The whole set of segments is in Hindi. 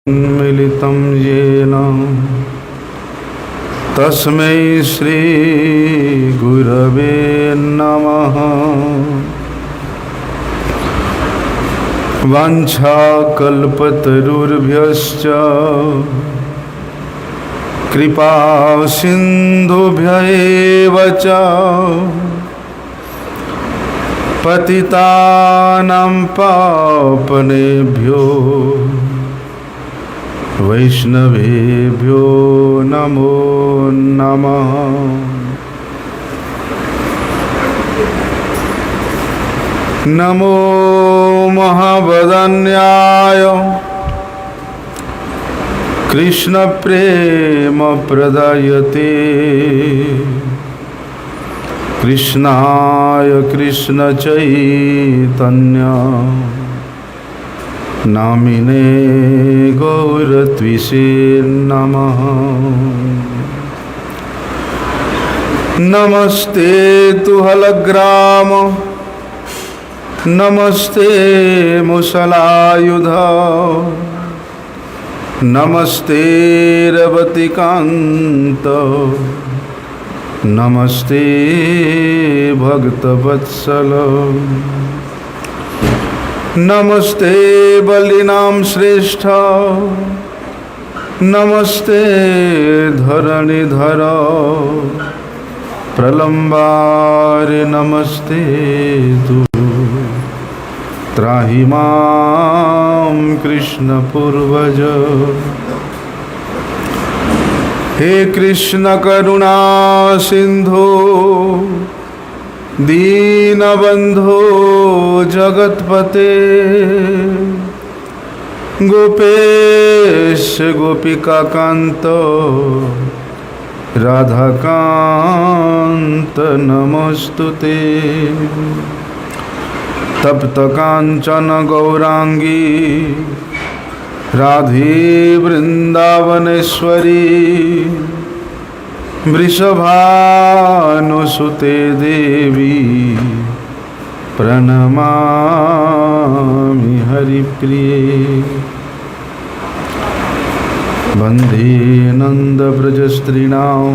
मिलितं येन तस्मै श्रीगुरवे नमः। वाञ्छाकल्पतरुर्भ्यश्च कृपा सिन्धुभ्यैव च पतितानां पावनेभ्यो वैष्णवेभ्यो नमो नमः। नमो महावदन्याय कृष्णप्रेम प्रदायते कृष्णाय कृष्णचैतन्य नामिने गौरत्विषे नमः। नमस्ते तुहलग्राम नमस्ते मुसलायुध नमस्ते रवतिकान्त नमस्ते भक्तवत्सल नमस्ते बलिनां श्रेष्ठ नमस्ते धरणिधर प्रलम्बारे नमस्ते तु त्राहि मां कृष्ण पूर्वज। हे कृष्ण करुणा सिंधु दीनबंधो जगतपते गोपेश गोपिकाकांत राधाकांत नमस्तुते। तप्त कांचन गौरांगी राधे वृंदावनेश्वरी वृषभानुसुते देवी प्रणमामि हरिप्रिये। वन्दे नन्दव्रजस्त्रीणां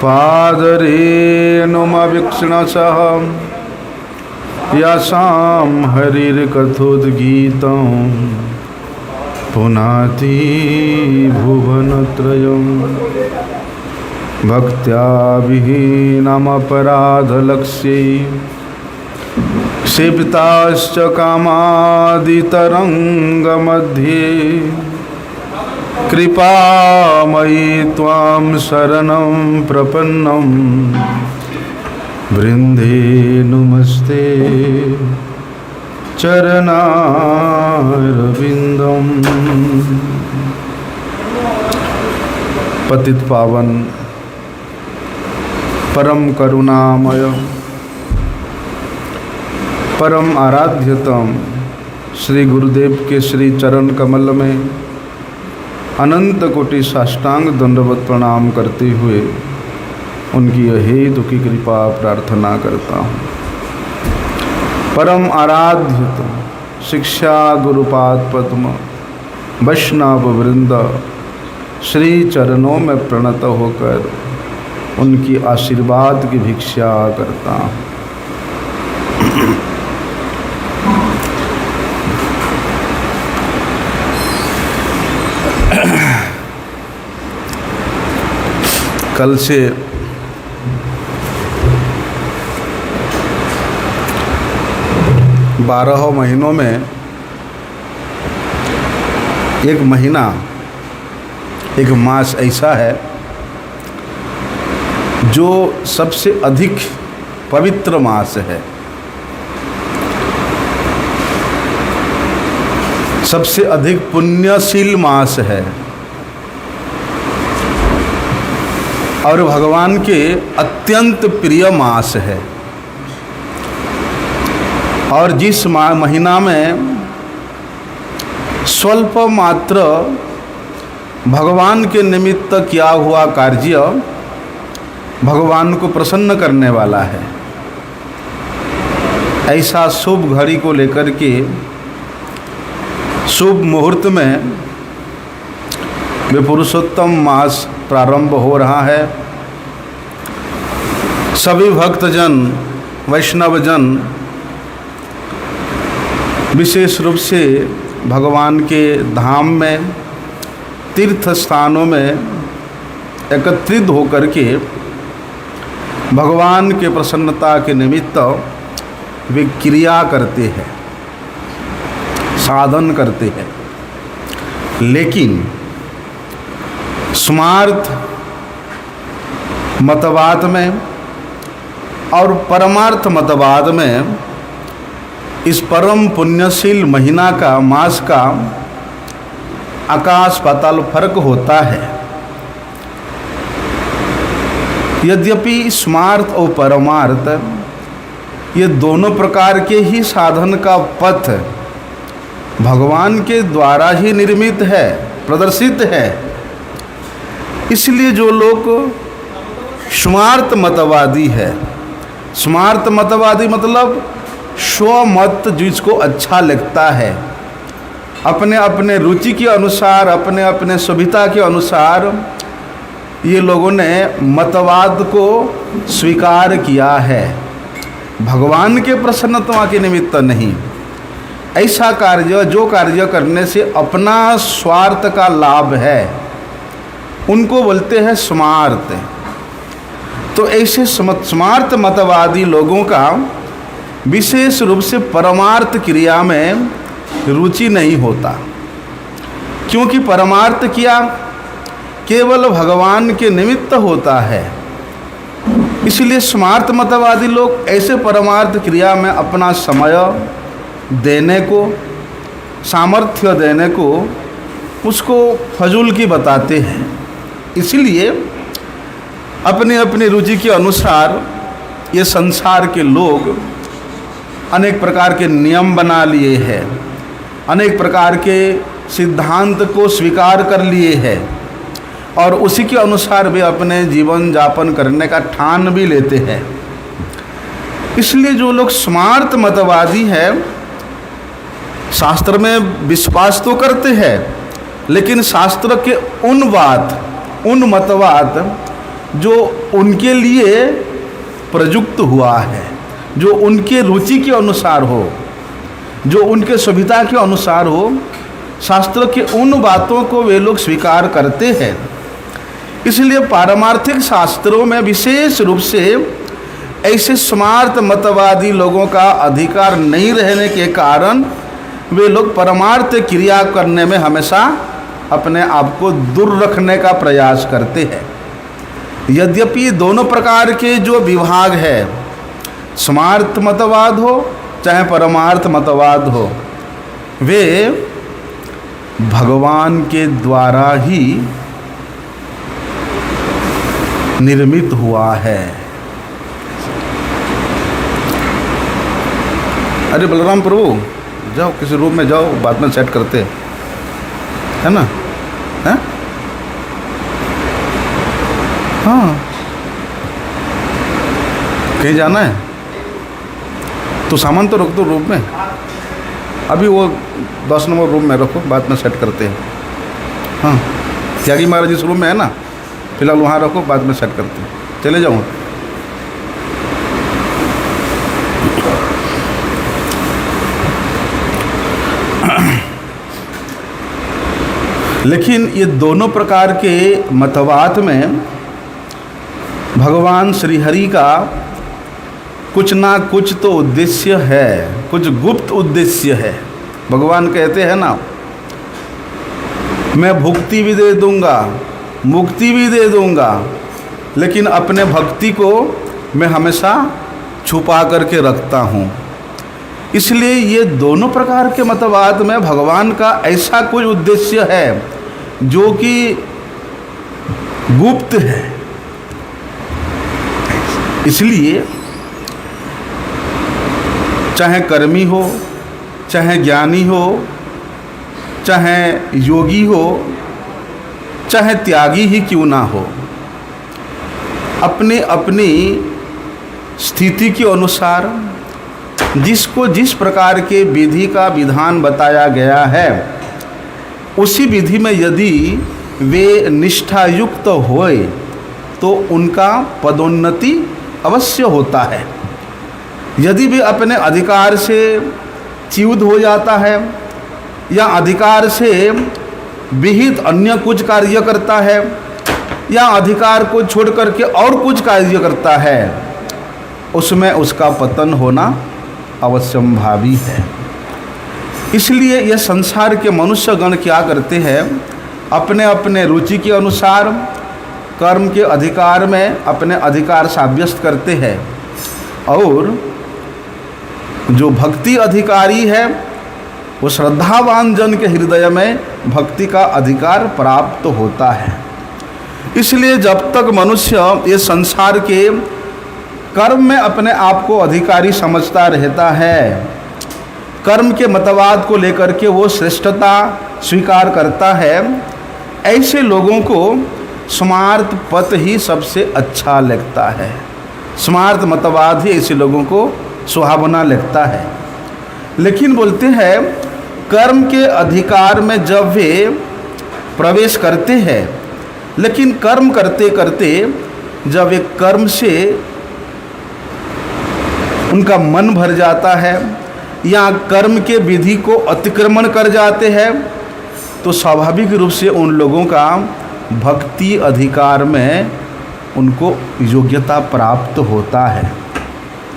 पादरेणुमवीक्षणसः यासां हरिर्कथोद्गीतं पुनाति भुवनत्रयं। भक्त्या विहीनमपराधलक्ष्ये क्षिप्ताश्च कामादितरङ्गमध्ये कृपामयि त्वां शरणं प्रपन्नं वृन्दे नमस्ते चरणारविंदम। पतित पावन परम करुणामय परम आराध्यतम श्री गुरुदेव के श्री चरण कमल में अनंत कोटि साष्टांग दंडवत प्रणाम करते हुए उनकी अहेतु की कृपा प्रार्थना करता हूँ। परम आराध्य शिक्षा गुरुपाद पद्म वैष्णव वृंद श्री चरणों में प्रणत होकर उनकी आशीर्वाद की भिक्षा करता हूँ। कल से 12 महीनों में एक महीना एक मास ऐसा है जो सबसे अधिक पवित्र मास है, सबसे अधिक पुण्यशील मास है और भगवान के अत्यंत प्रिय मास है। और जिस महीना में स्वल्प मात्र भगवान के निमित्त किया हुआ कार्य भगवान को प्रसन्न करने वाला है, ऐसा शुभ घड़ी को लेकर के शुभ मुहूर्त में वे पुरुषोत्तम मास प्रारंभ हो रहा है। सभी भक्तजन वैष्णवजन विशेष रूप से भगवान के धाम में तीर्थ स्थानों में एकत्रित होकर के भगवान के प्रसन्नता के निमित्त वे क्रिया करते हैं, साधन करते हैं। लेकिन स्मार्थ मतवाद में और परमार्थ मतवाद में इस परम पुण्यशील महीना का, मास का आकाश पाताल फर्क होता है। यद्यपि स्मार्थ और परमार्थ ये दोनों प्रकार के ही साधन का पथ भगवान के द्वारा ही निर्मित है, प्रदर्शित है। इसलिए जो लोग स्मार्थ मतवादी है, स्मार्थ मतवादी मतलब स्वमत, जिसको अच्छा लगता है, अपने अपने रुचि के अनुसार, अपने अपने सुविधा के अनुसार ये लोगों ने मतवाद को स्वीकार किया है, भगवान के प्रसन्नता के निमित्त नहीं। ऐसा कार्य, जो कार्य करने से अपना स्वार्थ का लाभ है, उनको बोलते हैं स्मार्थ। तो ऐसे स्मार्थ मतवादी लोगों का विशेष रूप से परमार्थ क्रिया में रुचि नहीं होता, क्योंकि परमार्थ क्रिया केवल भगवान के निमित्त होता है। इसलिए स्मार्थ मतवादी लोग ऐसे परमार्थ क्रिया में अपना समय देने को, सामर्थ्य देने को, उसको फजूल की बताते हैं। इसलिए अपने अपने रुचि के अनुसार ये संसार के लोग अनेक प्रकार के नियम बना लिए हैं, अनेक प्रकार के सिद्धांत को स्वीकार कर लिए हैं और उसी के अनुसार वे अपने जीवन यापन करने का ठान भी लेते हैं। इसलिए जो लोग स्मार्थ मतवादी हैं, शास्त्र में विश्वास तो करते हैं, लेकिन शास्त्र के उन मतवाद जो उनके लिए प्रयुक्त हुआ है, जो उनके रुचि के अनुसार हो, जो उनके सुविधा के अनुसार हो, शास्त्र के उन बातों को वे लोग स्वीकार करते हैं। इसलिए पारमार्थिक शास्त्रों में विशेष रूप से ऐसे स्मार्थ मतवादी लोगों का अधिकार नहीं रहने के कारण वे लोग परमार्थ क्रिया करने में हमेशा अपने आप को दूर रखने का प्रयास करते हैं। यद्यपि दोनों प्रकार के जो विभाग है, स्मार्थ मतवाद हो चाहे परमार्थ मतवाद हो, वे भगवान के द्वारा ही निर्मित हुआ है। अरे बलराम प्रभु, जाओ किसी रूम में जाओ, बाद में सेट करते है ना, है? हाँ, कहीं जाना है तो सामान तो रख दो रूम में, अभी वो 10 नंबर रूम में रखो, बाद में सेट करते हैं। हाँ, त्यागी महाराज जिस रूम में है ना, फिलहाल वहाँ रखो, बाद में सेट करते हैं। चले जाऊँ? लेकिन ये दोनों प्रकार के मतवाद में भगवान श्री हरि का कुछ ना कुछ तो उद्देश्य है, कुछ गुप्त उद्देश्य है। भगवान कहते हैं ना, मैं भुक्ति भी दे दूंगा, मुक्ति भी दे दूंगा, लेकिन अपने भक्ति को मैं हमेशा छुपा करके रखता हूँ। इसलिए ये दोनों प्रकार के मतवाद में भगवान का ऐसा कोई उद्देश्य है जो कि गुप्त है। इसलिए चाहे कर्मी हो, चाहे ज्ञानी हो, चाहे योगी हो, चाहे त्यागी ही क्यों ना हो, अपने अपनी स्थिति के अनुसार जिसको जिस प्रकार के विधि का विधान बताया गया है उसी विधि में यदि वे निष्ठायुक्त होए तो उनका पदोन्नति अवश्य होता है। यदि वे अपने अधिकार से च्युत हो जाता है या अधिकार से विहित अन्य कुछ कार्य करता है या अधिकार को छोड़ करके और कुछ कार्य करता है, उसमें उसका पतन होना अवश्यंभावी है। इसलिए यह संसार के मनुष्यगण क्या करते हैं, अपने अपने रुचि के अनुसार कर्म के अधिकार में अपने अधिकार साब्यस्त करते हैं और जो भक्ति अधिकारी है वो श्रद्धावान जन के हृदय में भक्ति का अधिकार प्राप्त होता है। इसलिए जब तक मनुष्य ये संसार के कर्म में अपने आप को अधिकारी समझता रहता है, कर्म के मतवाद को लेकर के वो श्रेष्ठता स्वीकार करता है, ऐसे लोगों को स्मार्त पथ ही सबसे अच्छा लगता है। स्मार्त मतवाद ही ऐसे लोगों को सुहावना लगता है। लेकिन बोलते हैं कर्म के अधिकार में जब वे प्रवेश करते हैं, लेकिन कर्म करते करते जब वे कर्म से उनका मन भर जाता है या कर्म के विधि को अतिक्रमण कर जाते हैं, तो स्वाभाविक रूप से उन लोगों का भक्ति अधिकार में उनको योग्यता प्राप्त होता है।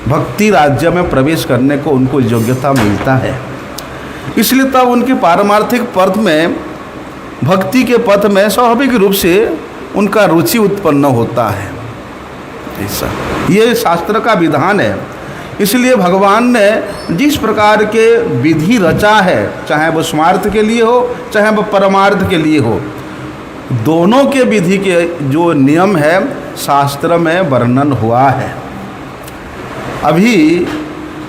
भक्ति राज्य में प्रवेश करने को उनको योग्यता मिलता है। इसलिए तब उनके पारमार्थिक पथ में, भक्ति के पथ में स्वाभाविक रूप से उनका रुचि उत्पन्न होता है। ऐसा ये शास्त्र का विधान है। इसलिए भगवान ने जिस प्रकार के विधि रचा है, चाहे वो स्वार्थ के लिए हो चाहे वो परमार्थ के लिए हो, दोनों के विधि के जो नियम है शास्त्र में वर्णन हुआ है। अभी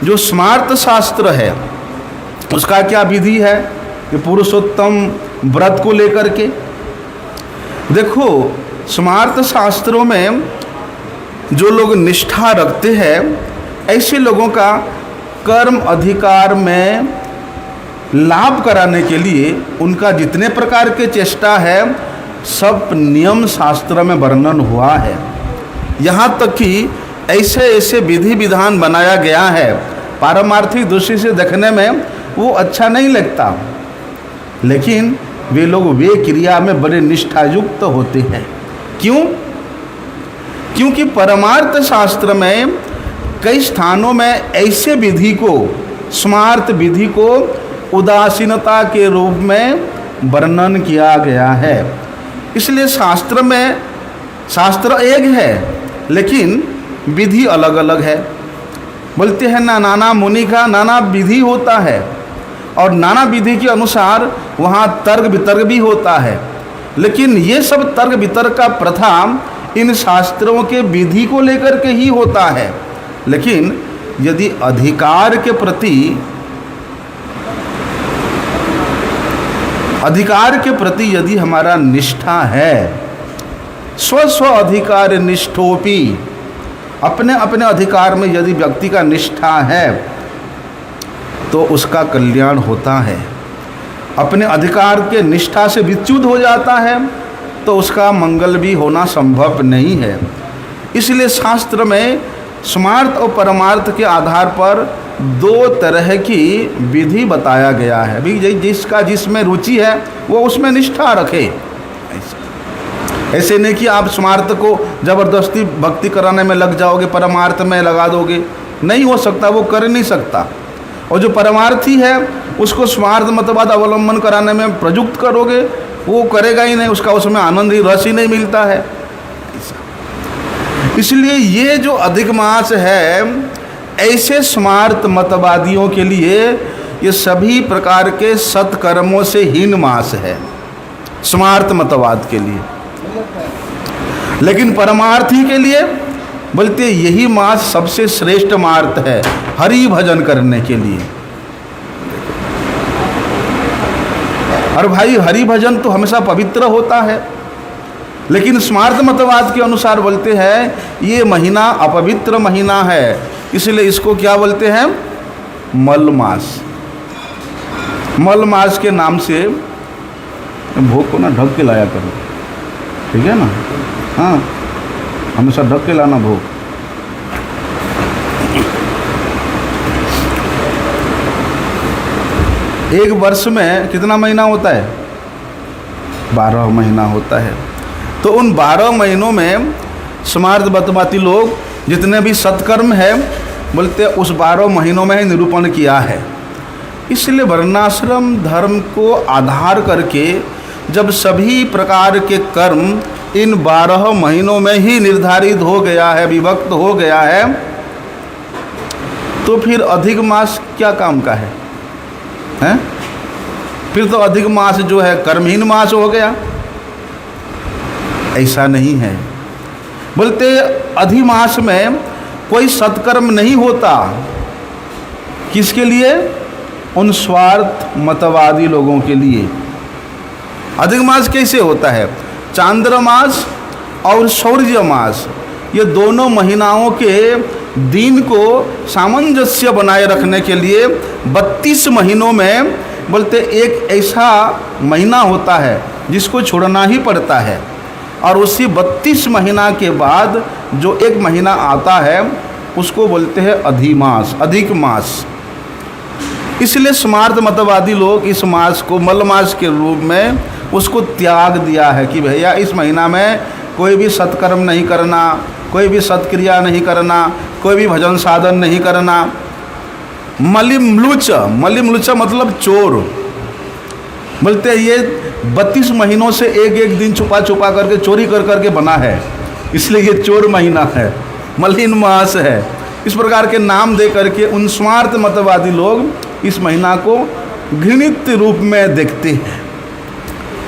जो स्मार्त शास्त्र है उसका क्या विधि है कि पुरुषोत्तम व्रत को लेकर के देखो, स्मार्त शास्त्रों में जो लोग निष्ठा रखते हैं ऐसे लोगों का कर्म अधिकार में लाभ कराने के लिए उनका जितने प्रकार के चेष्टा है सब नियम शास्त्र में वर्णन हुआ है। यहाँ तक कि ऐसे ऐसे विधि विधान बनाया गया है, पारमार्थिक दृष्टि से देखने में वो अच्छा नहीं लगता, लेकिन वे लोग वे क्रिया में बड़े निष्ठायुक्त होते हैं। क्यों? क्योंकि परमार्थ शास्त्र में कई स्थानों में ऐसे विधि को, स्मार्त विधि को उदासीनता के रूप में वर्णन किया गया है। इसलिए शास्त्र में, शास्त्र एक है लेकिन विधि अलग अलग है। बोलते हैं ना, नाना मुनि का नाना विधि होता है और नाना विधि के अनुसार वहाँ तर्क वितर्क भी होता है। लेकिन ये सब तर्क वितर्क का प्रथा इन शास्त्रों के विधि को लेकर के ही होता है। लेकिन यदि अधिकार के प्रति यदि हमारा निष्ठा है, स्व अधिकार निष्ठोपी, अपने अपने अधिकार में यदि व्यक्ति का निष्ठा है तो उसका कल्याण होता है। अपने अधिकार के निष्ठा से विच्युत हो जाता है तो उसका मंगल भी होना संभव नहीं है। इसलिए शास्त्र में स्मार्त और परमार्थ के आधार पर दो तरह की विधि बताया गया है। भी जिसका जिसमें रुचि है वो उसमें निष्ठा रखे। ऐसे नहीं कि आप स्मार्त को जबरदस्ती भक्ति कराने में लग जाओगे, परमार्थ में लगा दोगे, नहीं हो सकता, वो कर नहीं सकता। और जो परमार्थी है उसको स्मार्त मतवाद अवलंबन कराने में प्रयुक्त करोगे, वो करेगा ही नहीं, उसका उसमें आनंद ही रस ही नहीं मिलता है। इसलिए ये जो अधिक मास है, ऐसे स्मार्त मतवादियों के लिए ये सभी प्रकार के सत्कर्मों से हीन मास है, स्मार्त मतवाद के लिए। लेकिन परमार्थी के लिए बोलते यही मास सबसे श्रेष्ठ मार्ग है हरि भजन करने के लिए। और भाई हरि भजन तो हमेशा पवित्र होता है, लेकिन स्मार्त मतवाद के अनुसार बोलते हैं ये महीना अपवित्र महीना है, इसलिए इसको क्या बोलते हैं, मल मास। मल मास के नाम से भोग को ना ढक के लाया करो, ठीक है ना। हाँ, हमेशा ढक के लाना भोग। एक वर्ष में कितना महीना होता है? 12 महीना होता है। तो उन 12 महीनों में स्मार्त बतवाती लोग जितने भी सत्कर्म है बोलते उस 12 महीनों में ही निरूपण किया है। इसलिए वर्णाश्रम धर्म को आधार करके जब सभी प्रकार के कर्म इन 12 महीनों में ही निर्धारित हो गया है, विभक्त हो गया है, तो फिर अधिक मास क्या काम का है? हैं? फिर तो अधिक मास जो है कर्महीन मास हो गया। ऐसा नहीं है। बोलते अधिमास में कोई सत्कर्म नहीं होता। किसके लिए? उन स्वार्थ मतवादी लोगों के लिए। अधिक मास कैसे होता है? चांद्र मास और शौर्य मास, ये दोनों महीनाओं के दिन को सामंजस्य बनाए रखने के लिए 32 महीनों में बोलते एक ऐसा महीना होता है जिसको छोड़ना ही पड़ता है, और उसी 32 महीना के बाद जो एक महीना आता है उसको बोलते हैं अधिमास, अधिक मास। इसलिए स्मार्त मतवादी लोग इस मास को मल मास के रूप में उसको त्याग दिया है कि भैया इस महीना में कोई भी सत्कर्म नहीं करना, कोई भी सत्क्रिया नहीं करना, कोई भी भजन साधन नहीं करना। मलिम्लुच, मलिम्लुच मतलब चोर। बोलते हैं ये 32 महीनों से एक एक दिन छुपा छुपा करके चोरी कर करके बना है, इसलिए ये चोर महीना है, मलिन मास है। इस प्रकार के नाम दे करके उन स्वार्थ मतवादी लोग इस महीना को घृणित रूप में देखते हैं।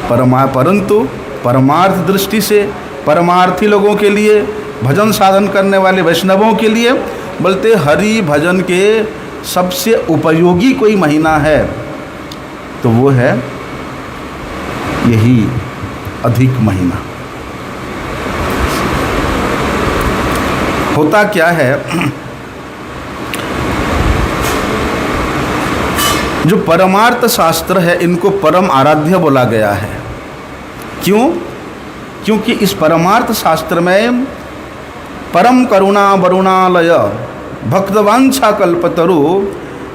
परंतु परमार्थ दृष्टि से परमार्थी लोगों के लिए, भजन साधन करने वाले वैष्णवों के लिए बोलते हरि भजन के सबसे उपयोगी कोई महीना है तो वो है यही अधिक महीना। होता क्या है, जो परमार्थ शास्त्र है इनको परम आराध्य बोला गया है। क्यों? क्योंकि इस परमार्थ शास्त्र में परम करुणा वरुणालय भक्तवांछा कल्पतरु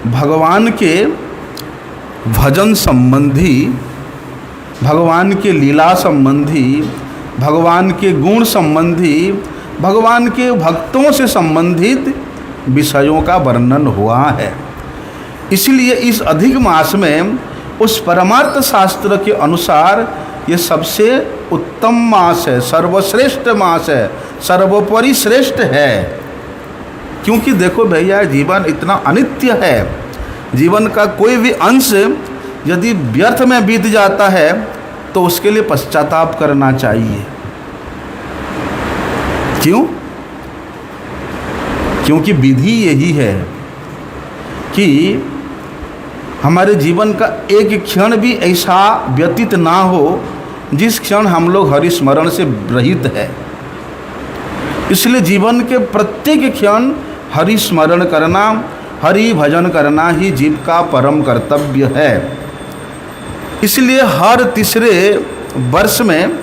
भगवान के भजन संबंधी, भगवान के लीला संबंधी, भगवान के गुण संबंधी, भगवान के भक्तों से संबंधित विषयों का वर्णन हुआ है। इसलिए इस अधिक मास में उस परमार्थ शास्त्र के अनुसार ये सबसे उत्तम मास है, सर्वश्रेष्ठ मास है, सर्वोपरि श्रेष्ठ है। क्योंकि देखो भैया जीवन इतना अनित्य है, जीवन का कोई भी अंश यदि व्यर्थ में बीत जाता है तो उसके लिए पश्चाताप करना चाहिए। क्यों? क्योंकि विधि यही है कि हमारे जीवन का एक क्षण भी ऐसा व्यतीत ना हो जिस क्षण हम लोग हरि स्मरण से रहित है। इसलिए जीवन के प्रत्येक क्षण हरि स्मरण करना, हरि भजन करना ही जीव का परम कर्तव्य है। इसलिए हर तीसरे वर्ष में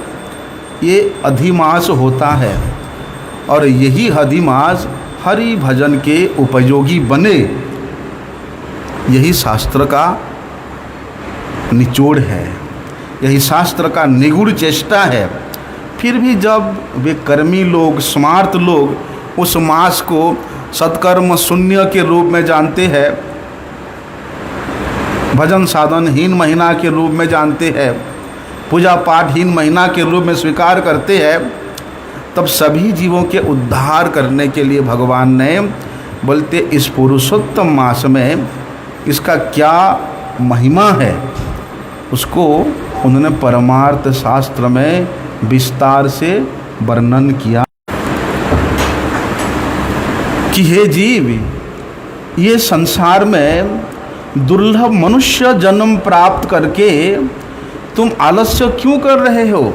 ये अधिमास होता है और यही अधिमास हरि भजन के उपयोगी बने, यही शास्त्र का निचोड़ है, यही शास्त्र का निगूढ़ चेष्टा है। फिर भी जब वे कर्मी लोग, स्मार्त लोग उस मास को सत्कर्म शून्य के रूप में जानते हैं, भजन साधनहीन महीना के रूप में जानते हैं, पूजा पाठहीन महीना के रूप में स्वीकार करते हैं, तब सभी जीवों के उद्धार करने के लिए भगवान ने बोलते इस पुरुषोत्तम मास में इसका क्या महिमा है उसको उन्होंने परमार्थ शास्त्र में विस्तार से वर्णन किया कि हे जीव, ये संसार में दुर्लभ मनुष्य जन्म प्राप्त करके तुम आलस्य क्यों कर रहे हो?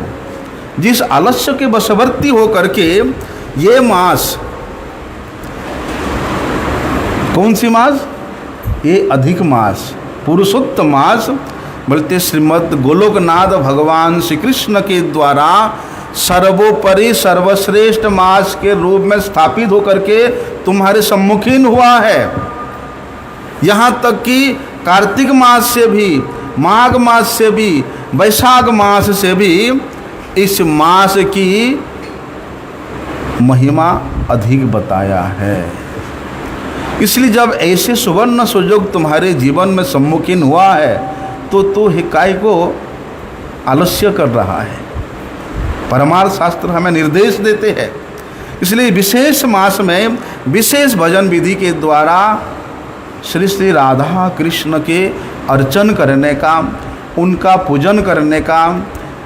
जिस आलस्य के वशवर्ती हो करके ये मास, कौन सी मास? ये अधिक मास, पुरुषोत्तम मास, बोलते श्रीमद् गोलोकनाथ भगवान श्री कृष्ण के द्वारा सर्वोपरि सर्वश्रेष्ठ मास के रूप में स्थापित होकर के तुम्हारे सम्मुखीन हुआ है। यहाँ तक कि कार्तिक मास से भी, माघ मास से भी, वैशाख मास से भी इस मास की महिमा अधिक बताया है। इसलिए जब ऐसे सुवर्ण सुयोग तुम्हारे जीवन में सम्मुखीन हुआ है तो हिकाय को आलस्य कर रहा है। परमार्थ शास्त्र हमें निर्देश देते हैं। इसलिए विशेष मास में विशेष भजन विधि के द्वारा श्री श्री राधा कृष्ण के अर्चन करने का, उनका पूजन करने का,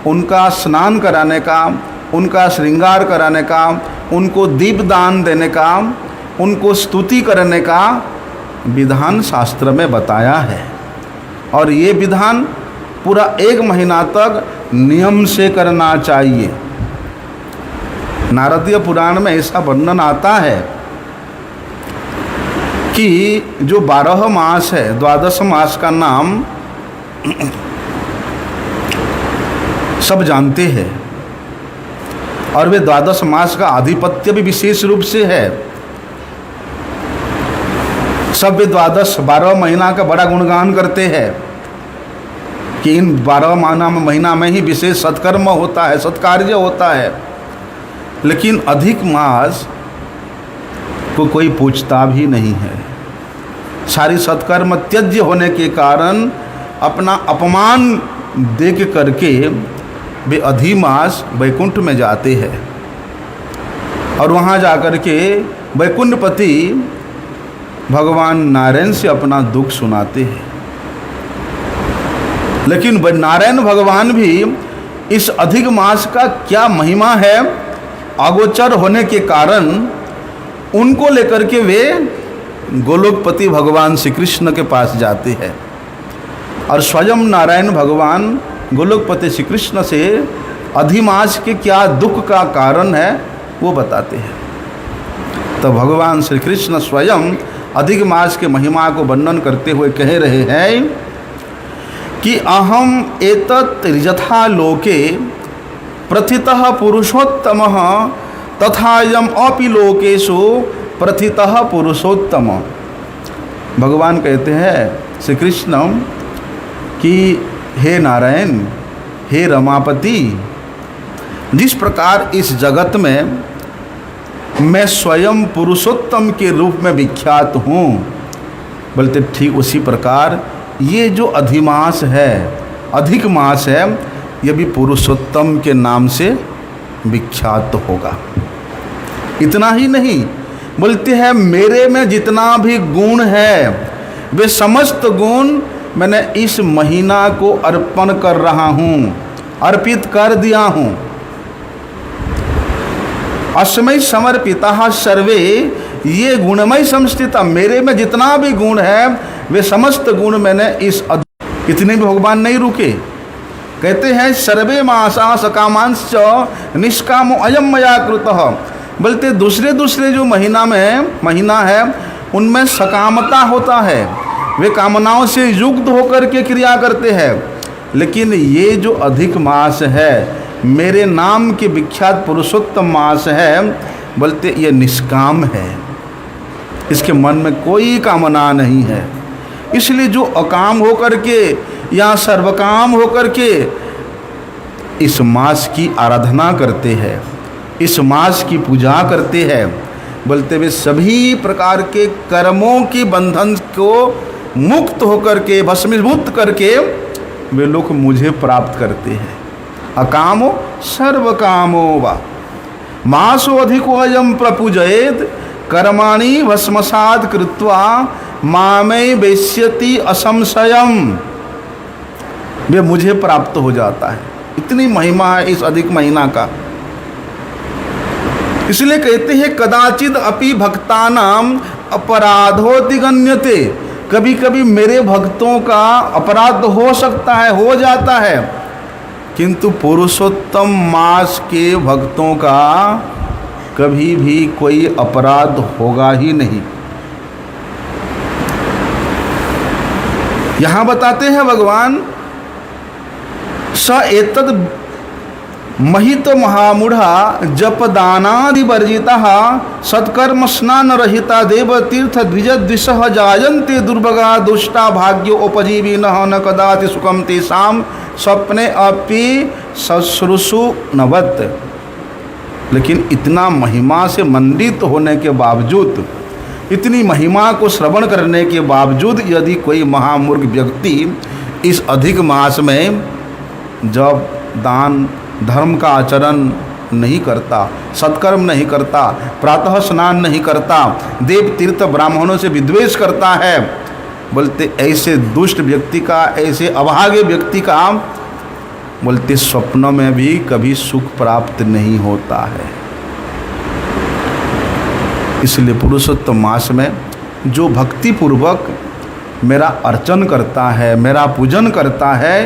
उनका स्नान कराने का, उनका श्रृंगार कराने का, उनको दीपदान देने का, उनको स्तुति करने का विधान शास्त्र में बताया है। और ये विधान पूरा 1 महीना तक नियम से करना चाहिए। नारदीय पुराण में ऐसा वर्णन आता है कि जो 12 मास है, 12 मास का नाम सब जानते हैं और वे 12 मास का आधिपत्य भी विशेष रूप से है। सब वे 12 महीना का बड़ा गुणगान करते हैं कि इन 12 महीना में ही विशेष सत्कर्म होता है, सत्कार्य होता है। लेकिन अधिक मास को कोई पूछता भी नहीं है। सारी सत्कर्म त्यज्य होने के कारण अपना अपमान देख करके वे अधिमास वैकुंठ में जाते हैं और वहाँ जाकर के वैकुंठपति भगवान नारायण से अपना दुख सुनाते हैं। लेकिन नारायण भगवान भी इस अधिक मास का क्या महिमा है अगोचर होने के कारण उनको लेकर के वे गोलोकपति भगवान श्री कृष्ण के पास जाते हैं और स्वयं नारायण भगवान गोलोकपति श्री कृष्ण से अधिमास के क्या दुख का कारण है वो बताते हैं। तो भगवान श्री कृष्ण स्वयं अधिक मास के महिमा को वर्णन करते हुए कह रहे हैं कि अहम एतत् यथा लोके प्रथितः पुरुषोत्तमः तथायम अपि लोकेषु प्रथितः पुरुषोत्तम। भगवान कहते हैं श्री कृष्ण कि हे नारायण, हे रमापति, जिस प्रकार इस जगत में मैं स्वयं पुरुषोत्तम के रूप में विख्यात हूँ, बोलते ठीक उसी प्रकार ये जो अधिमास है, अधिक मास है, ये भी पुरुषोत्तम के नाम से विख्यात होगा। इतना ही नहीं, बोलते हैं मेरे में जितना भी गुण है वे समस्त गुण मैंने इस महीना को अर्पण कर रहा हूँ, अर्पित कर दिया हूँ। अस्मै समर्पिता सर्वे ये गुणमय संस्थिता, मेरे में जितना भी गुण है वे समस्त गुण मैंने इतने भी भगवान नहीं रुके। कहते हैं सर्वे मासा सकामांश्च निष्कामो अयम मया कृतः। बोलते दूसरे जो महीना है उनमें सकामता होता है, वे कामनाओं से युक्त होकर के क्रिया करते हैं। लेकिन ये जो अधिक मास है, मेरे नाम के विख्यात पुरुषोत्तम मास है, बोलते ये निष्काम है, इसके मन में कोई कामना नहीं है। इसलिए जो अकाम होकर के या सर्वकाम होकर के इस मास की आराधना करते हैं, इस मास की पूजा करते हैं, बोलते वे सभी प्रकार के कर्मों की बंधन को मुक्त होकर के, भस्मीभूत करके वे लोग मुझे प्राप्त करते हैं। अकामो सर्वकामो वा मासो अधिको अयम प्रपूजयेत कर्माणि भस्मसात् कृत्वा मामे वेश्यति असंशयम। वे मुझे प्राप्त हो जाता है। इतनी महिमा है इस अधिक महीना का। इसलिए कहते हैं कदाचिद अपि भक्तानाम अपराधोतिगण्यते। कभी कभी मेरे भक्तों का अपराध हो सकता है, हो जाता है, किंतु पुरुषोत्तम मास के भक्तों का कभी भी कोई अपराध होगा ही नहीं। यहाँ बताते हैं भगवान स एतद महित महामूढ़ा जपदानादिवर्जिता सत्कर्म स्नान रहिता देव तीर्थ द्विज द्विषः जायन्ते दुर्भगा दुष्टा भाग्यो उपजीविनः न कदाति सुखम तेषां स्वप्ने अपि शुश्रूषु नवत्। लेकिन इतना महिमा से मंडित होने के बावजूद, इतनी महिमा को श्रवण करने के बावजूद यदि कोई महामूर्ख व्यक्ति इस अधिक मास में जब दान धर्म का आचरण नहीं करता, सत्कर्म नहीं करता, प्रातः स्नान नहीं करता, देव तीर्थ ब्राह्मणों से विद्वेष करता है, बोलते ऐसे दुष्ट व्यक्ति का, ऐसे अभागे व्यक्ति का बोलते स्वप्नों में भी कभी सुख प्राप्त नहीं होता है। इसलिए पुरुषोत्तम मास में जो भक्ति पूर्वक मेरा अर्चन करता है, मेरा पूजन करता है,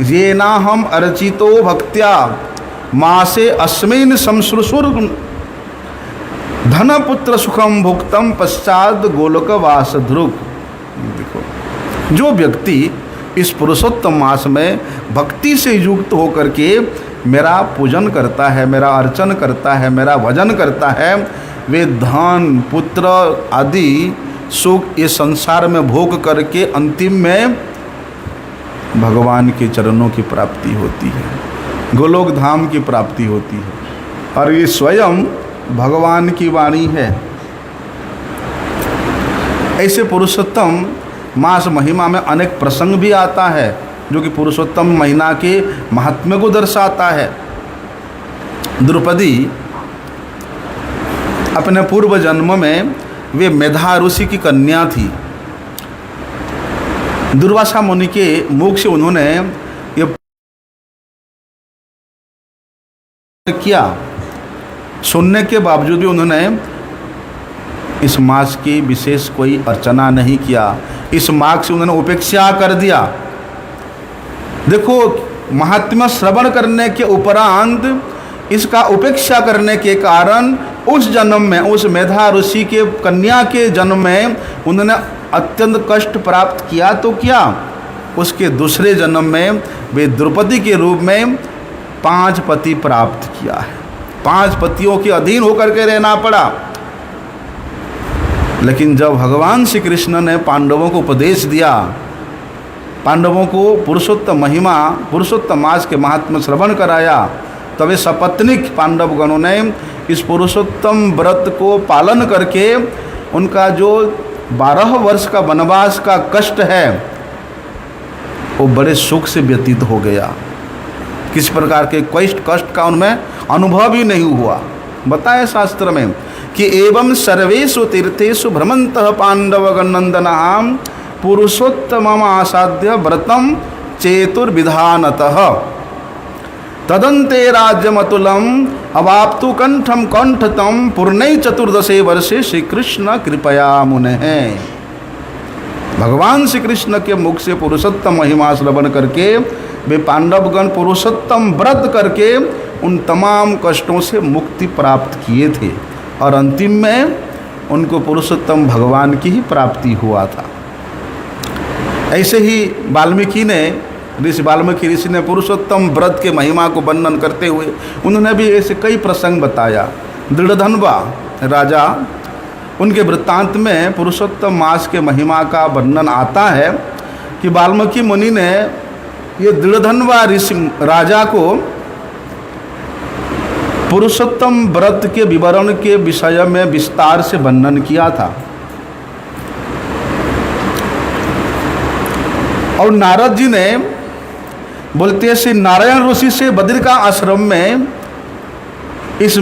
ये ना हम अर्चितो भक्त्या मासे अस्मिन् संश्रुषुर धनपुत्र सुखम भुक्तम पश्चात गोलोकवास ध्रुव। देखो, जो व्यक्ति इस पुरुषोत्तम मास में भक्ति से युक्त होकर के मेरा पूजन करता है, मेरा अर्चन करता है, मेरा भजन करता है, वे धन पुत्र आदि सुख ये संसार में भोग करके अंतिम में भगवान के चरणों की प्राप्ति होती है, गोलोक धाम की प्राप्ति होती है। और ये स्वयं भगवान की वाणी है। ऐसे पुरुषोत्तम मास महिमा में अनेक प्रसंग भी आता है जो कि पुरुषोत्तम महीना के महात्म्य को दर्शाता है। द्रौपदी अपने पूर्व जन्म में वे मेधा ऋषि की कन्या थी। दुर्वासा मुनि के मुख से उन्होंने ये किया, सुनने के बावजूद भी उन्होंने इस मास की विशेष कोई अर्चना नहीं किया, इस मार्ग से उन्होंने उपेक्षा कर दिया। देखो, महात्मा श्रवण करने के उपरांत इसका उपेक्षा करने के कारण उस जन्म में, उस मेधा ऋषि के कन्या के जन्म में उन्होंने अत्यंत कष्ट प्राप्त किया तो क्या, उसके दूसरे जन्म में वे द्रौपदी के रूप में 5 पति प्राप्त किया है। 5 पतियों के अधीन होकर के रहना पड़ा। लेकिन जब भगवान श्री कृष्ण ने पांडवों को उपदेश दिया, पांडवों को पुरुषोत्तम महिमा, पुरुषोत्तम मास के महात्म्य श्रवण कराया, तभी सपत्निक पांडवगणों ने इस पुरुषोत्तम व्रत को पालन करके उनका जो 12 वर्ष का वनवास का कष्ट है वो बड़े सुख से व्यतीत हो गया। किसी प्रकार के कष्ट का उनमें अनुभव ही नहीं हुआ। बताया शास्त्र में कि एवं सर्वेषु तीर्थेषु भ्रमन्तः पांडवगणनंदनाम पुरुषोत्तमम आसाद्य व्रतम चेतुर्विधानतः तदन्ते राज्यमतुलम अवाप्तु कंठम कंठतम पूर्णे 14 वर्षे श्री कृष्ण कृपया मुने। भगवान श्री कृष्ण के मुख से पुरुषोत्तम महिमा श्रवण करके वे पांडवगण पुरुषोत्तम व्रत करके उन तमाम कष्टों से मुक्ति प्राप्त किए थे और अंतिम में उनको पुरुषोत्तम भगवान की ही प्राप्ति हुआ था। ऐसे ही वाल्मीकि ऋषि ने पुरुषोत्तम व्रत के महिमा को वर्णन करते हुए उन्होंने भी ऐसे कई प्रसंग बताया। दृढ़धनवा राजा, उनके वृत्तांत में पुरुषोत्तम मास के महिमा का वर्णन आता है कि वाल्मीकि मुनि ने ये दृढ़धनवा ऋषि राजा को पुरुषोत्तम व्रत के विवरण के विषय में विस्तार से वर्णन किया था। और नारद जी ने बोलते हैं श्री नारायण ऋषि से बद्रिका का आश्रम में इस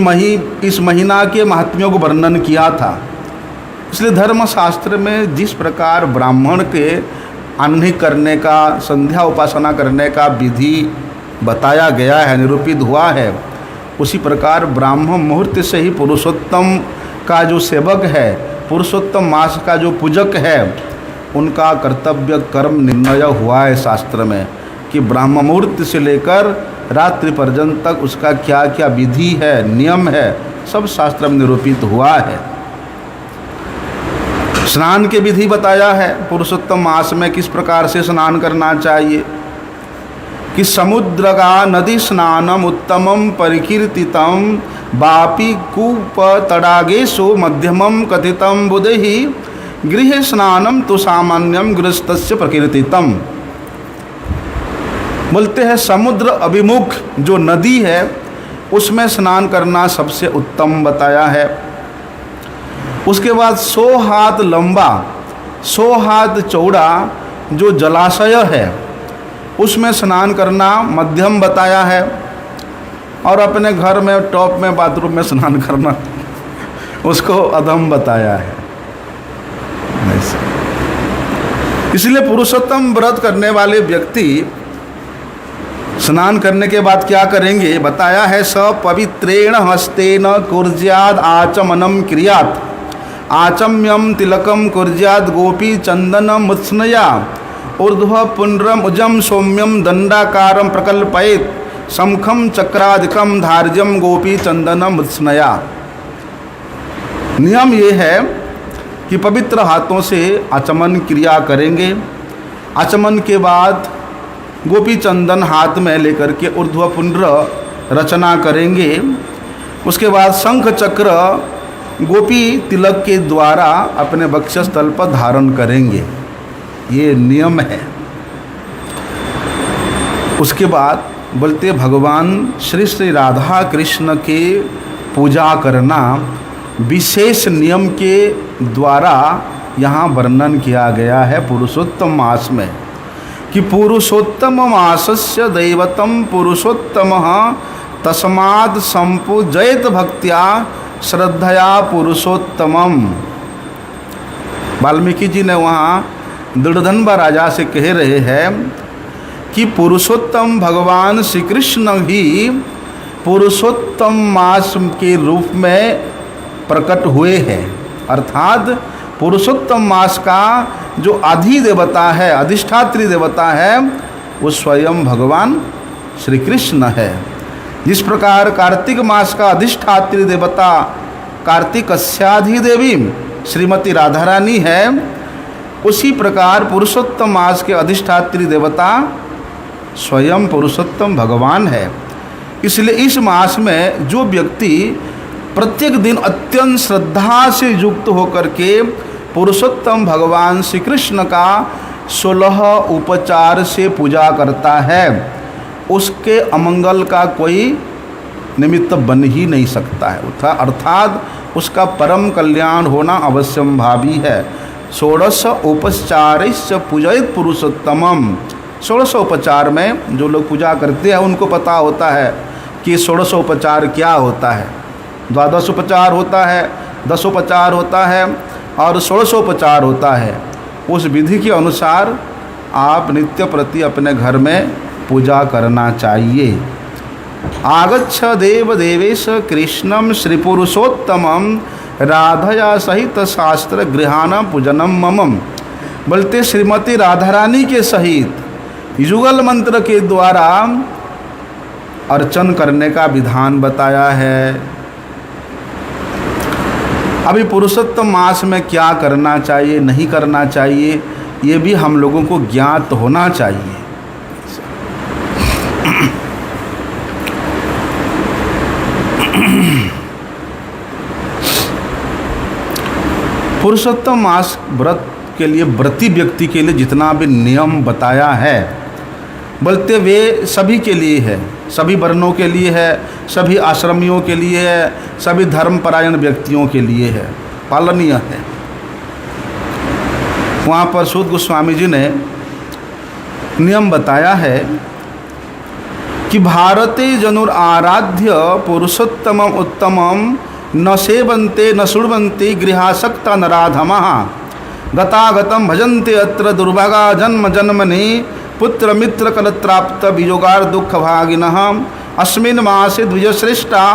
महीना के महात्म्यों को वर्णन किया था। इसलिए धर्मशास्त्र में जिस प्रकार ब्राह्मण के अन्य करने का, संध्या उपासना करने का विधि बताया गया है, निरूपित हुआ है, उसी प्रकार ब्राह्म मुहूर्त से ही पुरुषोत्तम का जो सेवक है, पुरुषोत्तम मास का जो पूजक है, उनका कर्तव्य कर्म निर्णय हुआ है शास्त्र में कि ब्राह्म मुहूर्त से लेकर रात्रि पर्यंत तक उसका क्या क्या विधि है, नियम है, सब शास्त्र में निरूपित हुआ है। स्नान की विधि बताया है, पुरुषोत्तम मास में किस प्रकार से स्नान करना चाहिए। कि समुद्रगा नदी स्नानम उत्तमम परिकीर्तितम वापि कूप तडागेषु मध्यमम कथितम बुधि गृह स्नानम तो सामान्यम गृहस्थस्य प्रकीर्तितम। बोलते हैं समुद्र अभिमुख जो नदी है उसमें स्नान करना सबसे उत्तम बताया है। उसके बाद 100 हाथ लंबा 100 हाथ चौड़ा जो जलाशय है उसमें स्नान करना मध्यम बताया है। और अपने घर में टॉप में बाथरूम में स्नान करना उसको अधम बताया है। इसलिए पुरुषोत्तम व्रत करने वाले व्यक्ति स्नान करने के बाद क्या करेंगे बताया है। स पवित्रेण हस्तेन कुर्ज्याद आचमनम क्रियात आचम्यम तिलकम कुर्ज्याद गोपी चंदनम मुत्स्नया ऊर्ध्व पुण्ड्रम उजम सौम्यम दंडाकारम प्रकल्पयेत शंखम चक्रादिकम धार्यम गोपी चंदनम मुत्स्नया। नियम ये है कि पवित्र हाथों से आचमन क्रिया करेंगे। आचमन के बाद गोपी चंदन हाथ में लेकर के ऊर्ध्व पुण्ड्र रचना करेंगे। उसके बाद शंख चक्र गोपी तिलक के द्वारा अपने वक्षस्थल पर धारण करेंगे। ये नियम है। उसके बाद बोलते भगवान श्री श्री राधा कृष्ण के पूजा करना विशेष नियम के द्वारा यहाँ वर्णन किया गया है पुरुषोत्तम मास में कि पुरुषोत्तम मासस्य दैवतम पुरुषोत्तम तस्माद् संपूजयत भक्त्या श्रद्धया पुरुषोत्तमम। वाल्मीकि जी ने वहाँ दृढ़धन्व राजा से कह रहे हैं कि पुरुषोत्तम भगवान श्री कृष्ण ही पुरुषोत्तम मास के रूप में प्रकट हुए हैं। अर्थात पुरुषोत्तम मास का जो आदि देवता है अधिष्ठात्री देवता है वो स्वयं भगवान श्री कृष्ण है। जिस प्रकार कार्तिक मास का अधिष्ठात्री देवता कार्तिकस्याधिदेवी श्रीमती राधा रानी है उसी प्रकार पुरुषोत्तम मास के अधिष्ठात्री देवता स्वयं पुरुषोत्तम भगवान है। इसलिए इस मास में जो व्यक्ति प्रत्येक दिन अत्यंत श्रद्धा से युक्त होकर के पुरुषोत्तम भगवान श्री कृष्ण का 16 उपचार से पूजा करता है उसके अमंगल का कोई निमित्त बन ही नहीं सकता है। अर्थात उसका परम कल्याण होना अवश्यंभावी है। 16 उपचारस्य पूजयत पुरुषोत्तमम। 16 उपचार में जो लोग पूजा करते हैं उनको पता होता है कि 16 उपचार क्या होता है। 12 उपचार होता है, 10 उपचार होता है और 16 उपचार होता है। उस विधि के अनुसार आप नित्य प्रति अपने घर में पूजा करना चाहिए। आगच्छ देव देवेश कृष्णम श्री पुरुषोत्तमम राधया सहित शास्त्र गृहाना पूजनम ममम। बोलते श्रीमती राधा रानी के सहित युगल मंत्र के द्वारा अर्चन करने का विधान बताया है। अभी पुरुषोत्तम मास में क्या करना चाहिए नहीं करना चाहिए ये भी हम लोगों को ज्ञात होना चाहिए। पुरुषोत्तम मास व्रत के लिए व्रती व्यक्ति के लिए जितना भी नियम बताया है बोलते वे सभी के लिए है, सभी वर्णों के लिए है, सभी आश्रमियों के लिए है, सभी धर्मपरायण व्यक्तियों के लिए है, पालनीय है। वहाँ पर सूत गोस्वामी जी ने नियम बताया है कि भारते जनुर आराध्य पुरुषोत्तमम उत्तमम न सेवन्ते न शुण्वन्ति गृहासक्ता नराधमः गतागतम भजन्ते अत्र दुर्भागा जन्म जन्मनि पुत्र मित्र कलत्राप्त वियोगार दुख भागिनः अस्मिन् मासे द्विजश्रेष्ठा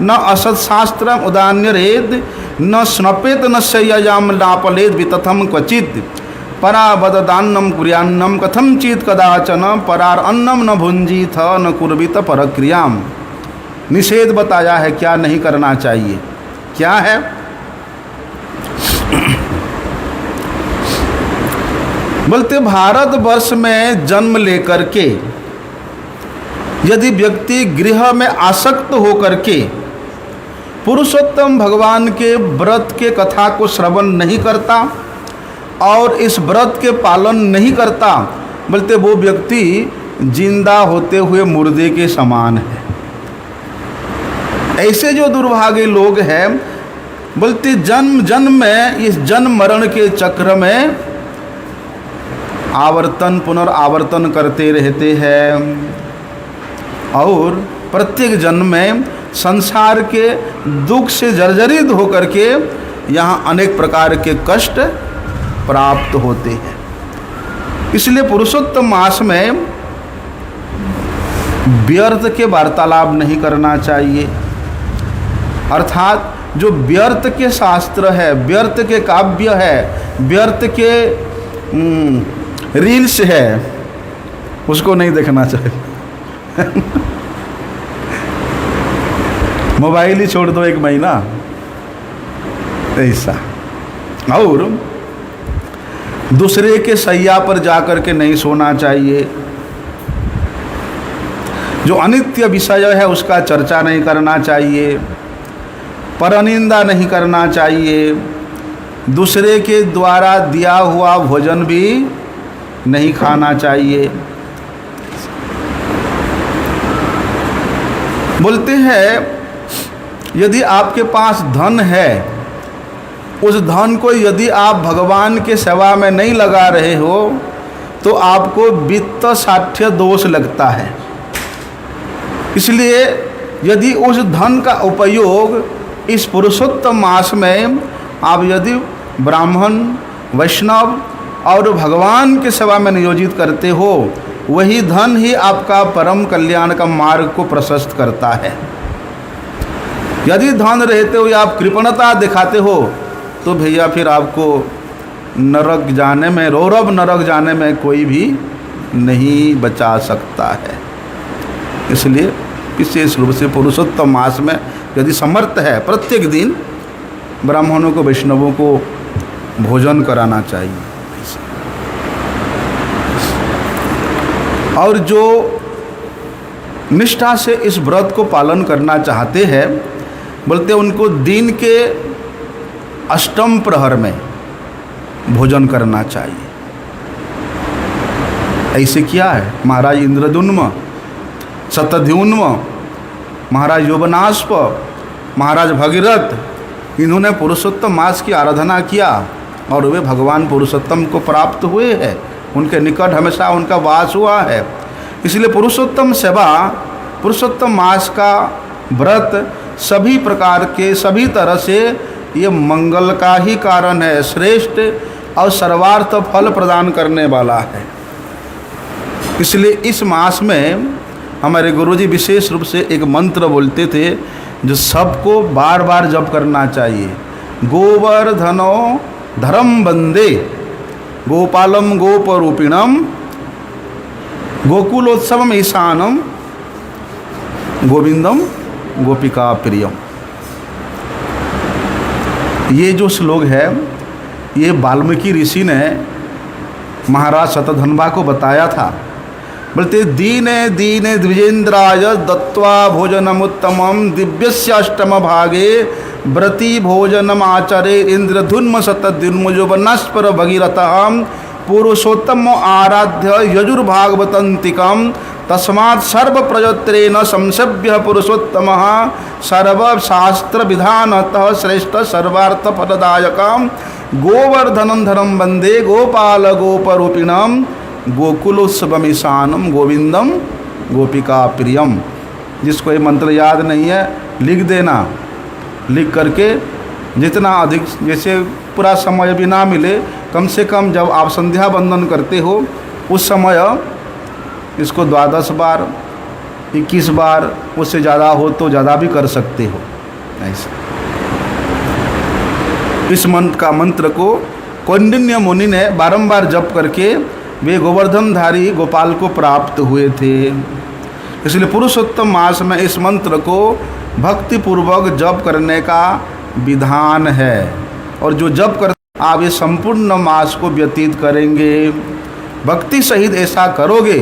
न असत्शास्त्रम उदान्यरेद न स्नपेत न शय्यायां लापलेद वितथम क्वचित् परावददान्नम कुर्यान्नम कथंचित् कदाचन परार अन्नम न भुंजीथ न कुर्वित परक्रियाम। निषेध बताया है क्या नहीं करना चाहिए। क्या है? बोलते भारतवर्ष में जन्म लेकर के यदि व्यक्ति गृह में आसक्त होकर के पुरुषोत्तम भगवान के व्रत के कथा को श्रवण नहीं करता और इस व्रत के पालन नहीं करता, बोलते वो व्यक्ति जिंदा होते हुए मुर्दे के समान है। ऐसे जो दुर्भागे लोग हैं, बोलते जन्म जन्म में इस जन्म मरण के चक्र में आवर्तन पुनरावर्तन करते रहते हैं और प्रत्येक जन्म में संसार के दुख से जर्जरित होकर के यहाँ अनेक प्रकार के कष्ट प्राप्त होते हैं। इसलिए पुरुषोत्तम मास में व्यर्थ के वार्तालाप नहीं करना चाहिए, अर्थात जो व्यर्थ के शास्त्र है, व्यर्थ के काव्य है, व्यर्थ के रील्स है, उसको नहीं देखना चाहिए। मोबाइल ही छोड़ दो एक महीना ऐसा। और दूसरे के सैया पर जाकर के नहीं सोना चाहिए। जो अनित्य विषय है उसका चर्चा नहीं करना चाहिए, परनिंदा नहीं करना चाहिए, दूसरे के द्वारा दिया हुआ भोजन भी नहीं खाना चाहिए। बोलते हैं यदि आपके पास धन है, उस धन को यदि आप भगवान के सेवा में नहीं लगा रहे हो तो आपको वित्त साठ्य दोष लगता है। इसलिए यदि उस धन का उपयोग इस पुरुषोत्तम मास में आप यदि ब्राह्मण, वैष्णव और भगवान के सेवा में नियोजित करते हो, वही धन ही आपका परम कल्याण का मार्ग को प्रशस्त करता है। यदि धन रहते हुए आप कृपणता दिखाते हो तो भैया फिर आपको नरक जाने में, रौरव नरक जाने में कोई भी नहीं बचा सकता है। इसलिए विशेष रूप से पुरुषोत्तम मास में यदि समर्थ है, प्रत्येक दिन ब्राह्मणों को, वैष्णवों को भोजन कराना चाहिए। और जो निष्ठा से इस व्रत को पालन करना चाहते हैं, बोलते उनको दिन के अष्टम प्रहर में भोजन करना चाहिए। ऐसे किया है महाराज इंद्रद्युम्न, शतद्युम्न, महाराज योगनाश्व, महाराज भगीरथ, इन्होंने पुरुषोत्तम मास की आराधना किया और वे भगवान पुरुषोत्तम को प्राप्त हुए हैं। उनके निकट हमेशा उनका वास हुआ है। इसलिए पुरुषोत्तम सेवा, पुरुषोत्तम मास का व्रत सभी प्रकार के, सभी तरह से ये मंगल का ही कारण है, श्रेष्ठ और सर्वार्थ फल प्रदान करने वाला है। इसलिए इस मास में हमारे गुरुजी विशेष रूप से एक मंत्र बोलते थे जो सबको बार बार जप करना चाहिए। गोवर्धनो धर्म वंदे गोपालम गोपरूपिणम गोकुलोत्सवम ईशानम गोविंदम गोपिका प्रियम। ये जो श्लोक है ये वाल्मीकि ऋषि ने महाराज शतधन्वा को बताया था। बोलते दीने दीने द्विजेन्द्राय दत्वा भोजनमुत्तमं दिव्यस्य अष्टम भागे व्रती भोजनम आचरे इंद्रधुन्म शतद्युम्न यौवनस्पर भगीरथः पुरुषोत्तम आराध्य यजुर्भागवतंतिकम तस्मात् सर्व प्रयत्रेण संसेव्य पुरुषोत्तमः सर्वशास्त्र विधानतः श्रेष्ठ सर्वार्थ फलदायकम् गोवर्धनं धरम वंदे गोपाल गोपरूपिणम गोकुलोत्सवमीशानम गोविंदम गोपिका प्रियम। जिसको ये मंत्र याद नहीं है लिख देना, लिख करके जितना अधिक, जैसे पूरा समय भी ना मिले, कम से कम जब आप संध्या वंदन करते हो उस समय इसको 12 बार, 21 बार, उससे ज़्यादा हो तो ज़्यादा भी कर सकते हो। ऐसे इस मंत्र को कौंडिन्य मुनि ने बारंबार जप करके वे गोवर्धनधारी गोपाल को प्राप्त हुए थे। इसलिए पुरुषोत्तम मास में इस मंत्र को भक्तिपूर्वक जप करने का विधान है। और जो जप कर आप ये संपूर्ण मास को व्यतीत करेंगे, भक्ति सहित ऐसा करोगे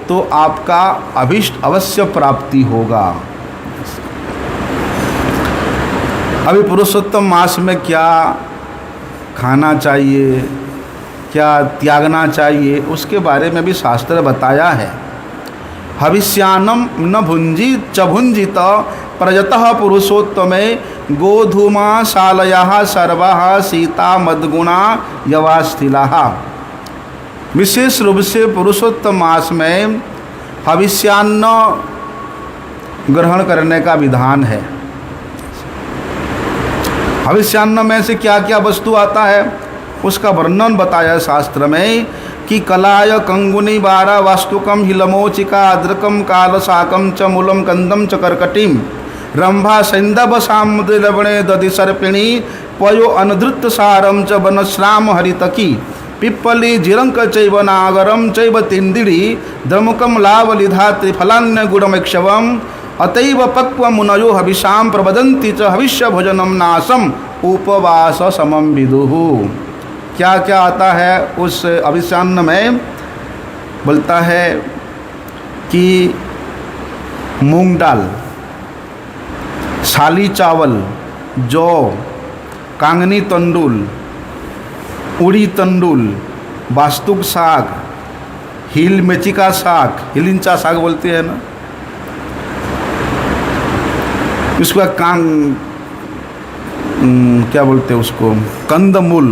तो आपका अभिष्ट अवश्य प्राप्ति होगा। अभी पुरुषोत्तम मास में क्या खाना चाहिए, क्या त्यागना चाहिए, उसके बारे में भी शास्त्र बताया है। हविष्यान्नम न भुंजित च भुंजित प्रजतः पुरुषोत्तमे गोधूमा शालयः सर्वाः सीता मद्गुणा यवास्थिलाः। विशेष रूप से पुरुषोत्तम मास में हविष्यान्न ग्रहण करने का विधान है। हविष्यान्न में से क्या क्या वस्तु आता है उसका वर्णन बताया शास्त्र में कि कलाय कंगुनी बारा वास्तुकम हिलमोचिका अद्रकम कालशाकम च मूलम कंदम च कर्कटिम रंभा सैंदव सामुद्र लवणे दधि सर्पिणी पयो अनधृत सारम च वनश्राम हरितकी पिप्पली जिरंक चैव नागरम चैव तिंदिड़ी द्रमुकम लावलिधा त्रिफलान्य गुणमैक्षवम अतैव पक्व मुनयो हविषाम प्रवदन्ति च हविष्य भोजनम नाशम उपवास समम विदुः। क्या क्या आता है उस हविष्यान्न में? बोलता है कि मूंग दाल, साली चावल, जौ, कांगनी तंडुल, उड़ी तंडुल, वास्तुक साग, हिल मेचिका साग, हिलिंचा साग बोलते हैं ना, उसका क्या बोलते हैं उसको, कंदमूल,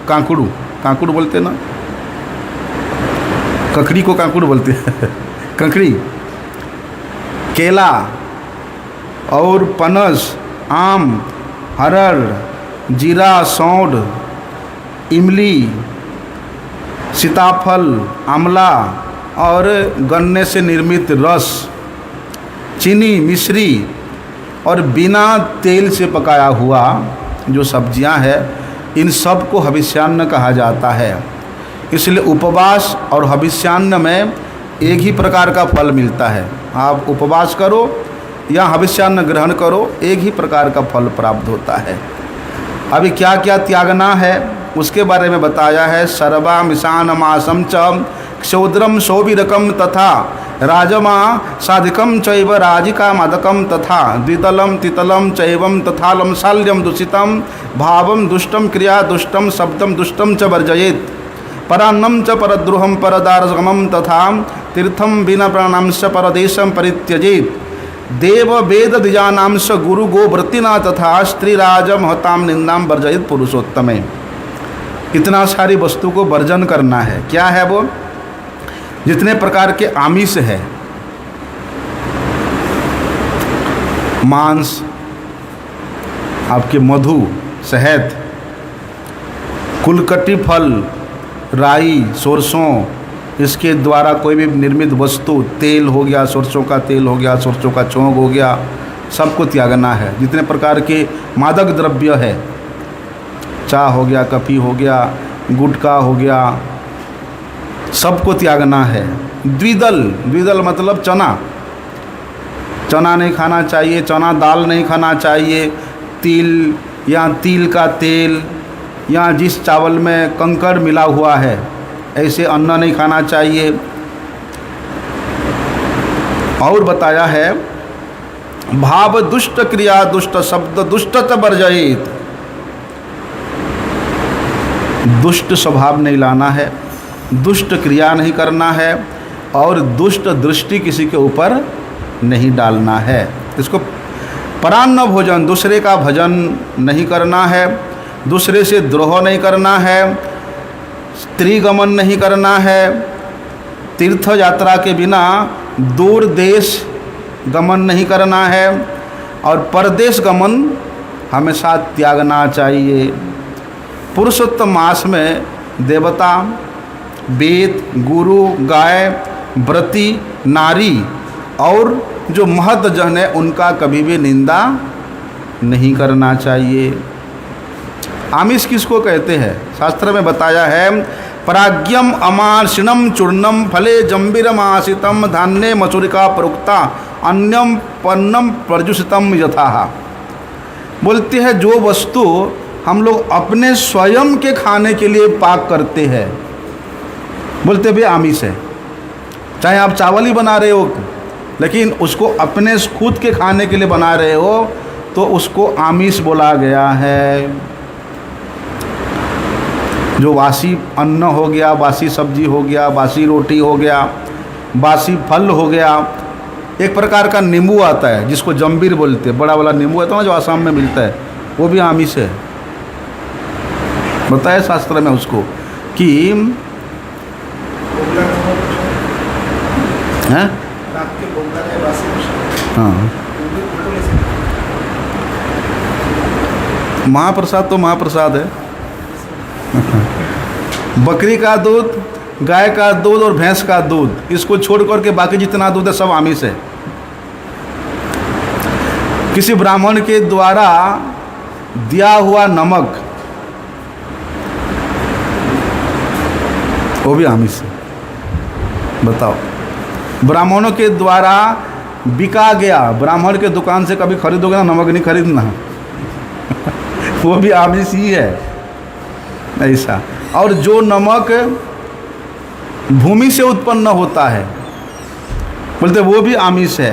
कांकड़ू, कांकड़ू बोलते हैं ना, ककड़ी को कांकड़ू बोलते हैं ककड़ी, केला और पनस, आम, हरड़, जीरा, सौंठ, इमली, सीताफल, आंवला और गन्ने से निर्मित रस, चीनी, मिश्री और बिना तेल से पकाया हुआ जो सब्जियां हैं, इन सब को हविष्यान्न कहा जाता है। इसलिए उपवास और हविष्यान्न में एक ही प्रकार का फल मिलता है। आप उपवास करो या हविष्यान्न ग्रहण करो, एक ही प्रकार का फल प्राप्त होता है। अभी क्या क्या त्यागना है उसके बारे में बताया है। सर्वा मिशान मासम च क्षौद्रम शोभिरकम तथा राजमा साधिकम चैव राजिका मादकम तथा द्वितलम तितलम चैवम तथालम शाल्यम दूषितम भावम दुष्टम क्रिया दुष्टम शब्दम दुष्टम च वर्जयेत् परान्नम च परद्रुहम परदारगमम तथा तीर्थम बिना प्राणांश परदेशम परित्यजेत् देव वेद द्विजानांश गुरु गोव्रतिना तथा स्त्रीराज महताम निंदाम वर्जयेत् पुरुषोत्तमे। इतना सारी वस्तु को वर्जन करना है। क्या है वो? जितने प्रकार के आमिष है, मांस, आपके मधु, शहद, कुलकटी फल, राई, सरसों, इसके द्वारा कोई भी निर्मित वस्तु, तेल हो गया, सरसों का तेल हो गया, सरसों का चौंक हो गया, सबको त्यागना है। जितने प्रकार के मादक द्रव्य है, चाय हो गया, कॉफ़ी हो गया, गुटखा हो गया, सबको त्यागना है। द्विदल, द्विदल मतलब चना, चना नहीं खाना चाहिए, चना दाल नहीं खाना चाहिए, तिल या तिल का तेल या जिस चावल में कंकड़ मिला हुआ है ऐसे अन्न नहीं खाना चाहिए। और बताया है भाव दुष्ट क्रिया दुष्ट शब्द दुष्ट च वर्जयेत्। दुष्ट स्वभाव नहीं लाना है, दुष्ट क्रिया नहीं करना है और दुष्ट दृष्टि किसी के ऊपर नहीं डालना है। इसको परान्न भोजन, दूसरे का भजन नहीं करना है, दूसरे से द्रोह नहीं करना है, स्त्री गमन नहीं करना है, तीर्थ यात्रा के बिना दूर देश गमन नहीं करना है और परदेश गमन हमेशा त्यागना चाहिए। पुरुषोत्तम मास में देवता, वेद, गुरु, गाय, व्रती, नारी और जो महत जन है उनका कभी भी निंदा नहीं करना चाहिए। आमिष किसको कहते हैं? शास्त्र में बताया है पराग्यम अमार्षिणम चूर्णम फले जम्बिरमासितम धान्य मसूरिका प्रोक्ता अन्यम पन्नम प्रजुषितम यथा। बोलते हैं जो वस्तु हम लोग अपने स्वयं के खाने के लिए पाक करते हैं, बोलते भी आमिष है। चाहे आप चावल ही बना रहे हो, लेकिन उसको अपने खुद के खाने के लिए बना रहे हो तो उसको आमिष बोला गया है। जो बासी अन्न हो गया, बासी सब्जी हो गया, बासी रोटी हो गया, बासी फल हो गया, एक प्रकार का नींबू आता है जिसको जम्बीर बोलते हैं, बड़ा वाला नींबू आता है ना जो आसाम में मिलता है, वो भी आमिष है। बताया शास्त्र में उसको कि हैं, हाँ, महाप्रसाद तो महाप्रसाद है। बकरी का दूध, गाय का दूध और भैंस का दूध, इसको छोड़ करके बाकी जितना दूध है सब आमिष है। किसी ब्राह्मण के द्वारा दिया हुआ नमक, वो भी आमिष है। बताओ, ब्राह्मणों के द्वारा बिका गया, ब्राह्मण के दुकान से कभी खरीदोगे ना, नमक नहीं खरीदना वो भी आमिष ही है ऐसा। और जो नमक भूमि से उत्पन्न होता है बोलते वो भी आमिष है।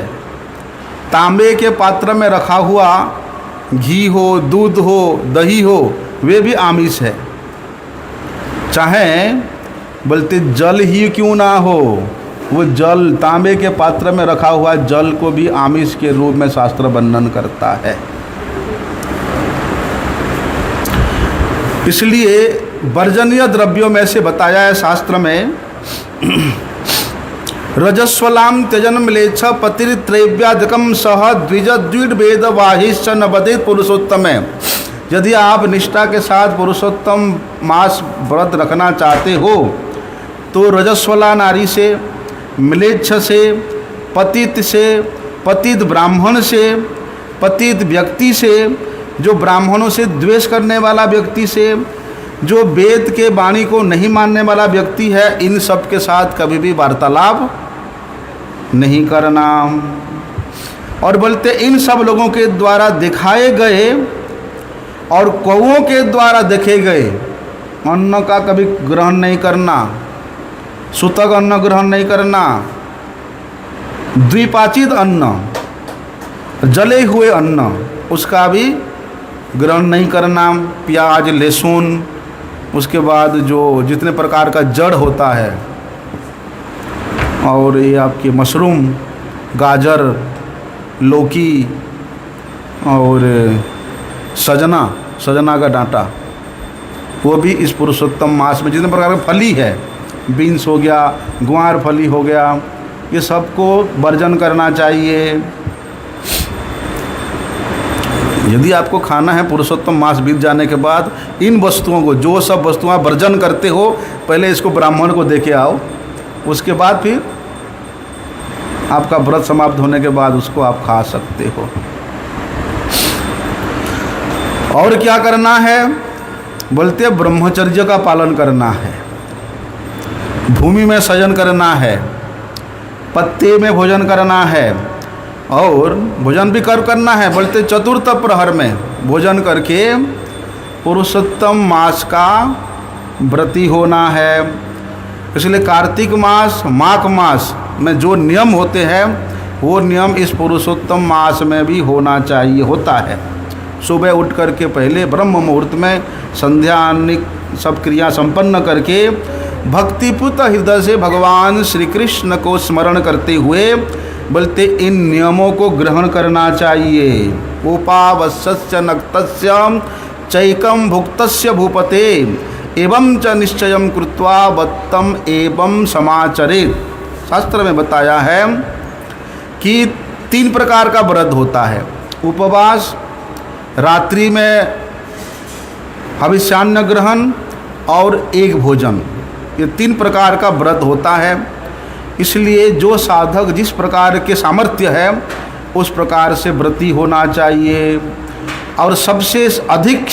तांबे के पात्र में रखा हुआ घी हो, दूध हो, दही हो, वे भी आमिष है। चाहे बोलते जल ही क्यों ना हो, वो जल, तांबे के पात्र में रखा हुआ जल को भी आमिष के रूप में शास्त्र वर्णन करता है। इसलिए वर्जनीय द्रव्यों में से बताया है शास्त्र में, रजस्वलाम त्यजन म्लेच्छ पतिर्त्रैव्याधिकम सह द्विज द्विड वेद वाहिश्च न बदेत पुरुषोत्तम। यदि आप निष्ठा के साथ पुरुषोत्तम मास व्रत रखना चाहते हो तो रजस्वला नारी से, म्लेच्छ से, पतित से, पतित ब्राह्मण से, पतित व्यक्ति से, जो ब्राह्मणों से द्वेष करने वाला व्यक्ति से, जो वेद के वाणी को नहीं मानने वाला व्यक्ति है, इन सब के साथ कभी भी वार्तालाप नहीं करना। और बोलते इन सब लोगों के द्वारा दिखाए गए और कौओं के द्वारा देखे गए अन्न का कभी ग्रहण नहीं करना, सूतक अन्न ग्रहण नहीं करना, द्विपाचित अन्न, जले हुए अन्न उसका भी ग्रहण नहीं करना। प्याज, लहसुन, उसके बाद जो जितने प्रकार का जड़ होता है, और ये आपके मशरूम, गाजर, लौकी और सजना का डांटा, वो भी इस पुरुषोत्तम मास में जितने प्रकार का फली है, बीन्स हो गया, ग्वार फली हो गया, ये सबको वर्जन करना चाहिए। यदि आपको खाना है पुरुषोत्तम मास बीत जाने के बाद, इन वस्तुओं को, जो सब वस्तुएं वर्जन करते हो, पहले इसको ब्राह्मण को दे के आओ, उसके बाद फिर आपका व्रत समाप्त होने के बाद उसको आप खा सकते हो। और क्या करना है बोलते, ब्रह्मचर्य का पालन करना है, भूमि में सजन करना है, पत्ते में भोजन करना है, और भोजन भी करना है बोलते चतुर्थ प्रहर में भोजन करके पुरुषोत्तम मास का व्रती होना है। इसलिए कार्तिक मास, माघ मास में जो नियम होते हैं वो नियम इस पुरुषोत्तम मास में भी होना चाहिए, होता है। सुबह उठ करके पहले ब्रह्म मुहूर्त में संध्या अन्निक सब क्रिया संपन्न करके भक्तिपूत हृदय से भगवान श्री कृष्ण को स्मरण करते हुए बोलते इन नियमों को ग्रहण करना चाहिए। उपावश्यस्य नक्तस्य चैकम भुक्तस्य भूपते एवं च निश्चयं कृत्वा वत्तम एवं समाचरेत। शास्त्र में बताया है कि 3 प्रकार का व्रत होता है, उपवास, रात्रि में हविष्यान्न ग्रहण और एक भोजन, ये 3 प्रकार का व्रत होता है। इसलिए जो साधक जिस प्रकार के सामर्थ्य है उस प्रकार से व्रती होना चाहिए। और सबसे अधिक